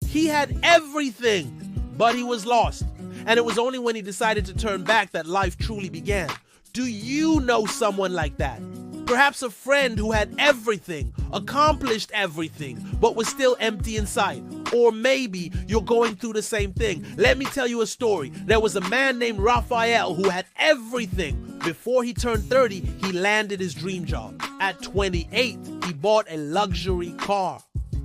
He had everything, but he was lost. And it was only when he decided to turn back that life truly began. Do you know someone like that? Perhaps a friend who had everything, accomplished everything, but was still empty inside. Or maybe you're going through the same thing. Let me tell you a story. There was a man named Rafael who had everything. Before he turned 30, he landed his dream job. At 28, he bought a luxury car.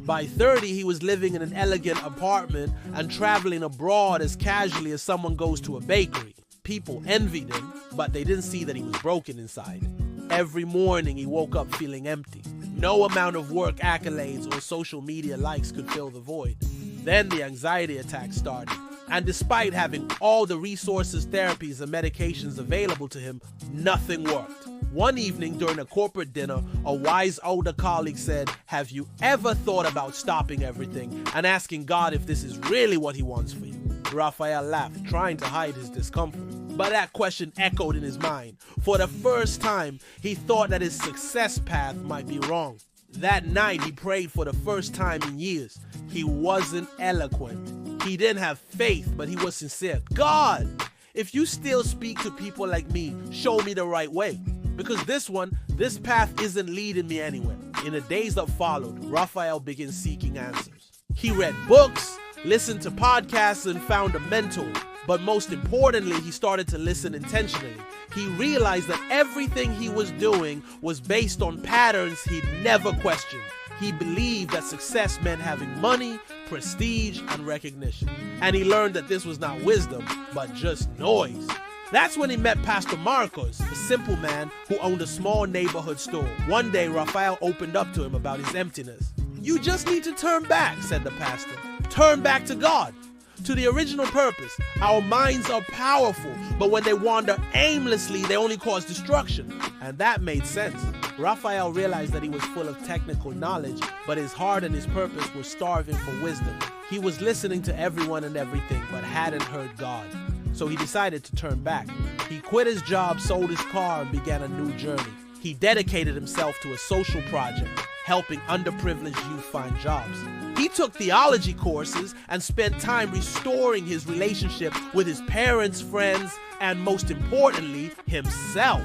By 30, he was living in an elegant apartment and traveling abroad as casually as someone goes to a bakery. People envied him, but they didn't see that he was broken inside. Every morning, he woke up feeling empty. No amount of work accolades or social media likes could fill the void. Then the anxiety attacks started. And despite having all the resources, therapies, and medications available to him, nothing worked. One evening during a corporate dinner, a wise older colleague said, "Have you ever thought about stopping everything and asking God if this is really what he wants for you?" Rafael laughed, trying to hide his discomfort. But that question echoed in his mind. For the first time, he thought that his success path might be wrong. That night, he prayed for the first time in years. He wasn't eloquent. He didn't have faith, but he was sincere. "God, if you still speak to people like me, show me the right way. Because this path isn't leading me anywhere." In the days that followed, Rafael began seeking answers. He read books, listened to podcasts, and found a mentor. But most importantly, he started to listen intentionally. He realized that everything he was doing was based on patterns he'd never questioned. He believed that success meant having money, prestige, and recognition. And he learned that this was not wisdom, but just noise. That's when he met Pastor Marcos, a simple man who owned a small neighborhood store. One day, Rafael opened up to him about his emptiness. "You just need to turn back," said the pastor. "Turn back to God, to the original purpose. Our minds are powerful, but when they wander aimlessly, they only cause destruction." And that made sense. Rafael realized that he was full of technical knowledge, but his heart and his purpose were starving for wisdom. He was listening to everyone and everything, but hadn't heard God. So he decided to turn back. He quit his job, sold his car, and began a new journey. He dedicated himself to a social project, helping underprivileged youth find jobs. He took theology courses and spent time restoring his relationship with his parents, friends, and most importantly, himself.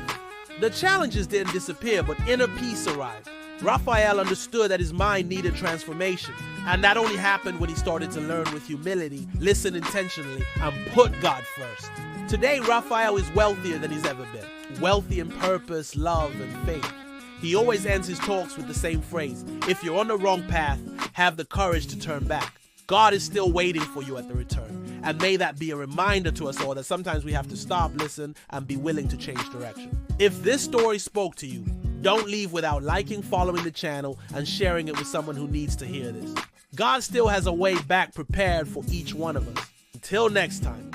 The challenges didn't disappear, but inner peace arrived. Rafael understood that his mind needed transformation, and that only happened when he started to learn with humility, listen intentionally, and put God first. Today, Rafael is wealthier than he's ever been. Wealthy in purpose, love, and faith. He always ends his talks with the same phrase: "If you're on the wrong path, have the courage to turn back. God is still waiting for you at the return." And may that be a reminder to us all that sometimes we have to stop, listen, and be willing to change direction. If this story spoke to you, don't leave without liking, following the channel, and sharing it with someone who needs to hear this. God still has a way back prepared for each one of us. Until next time.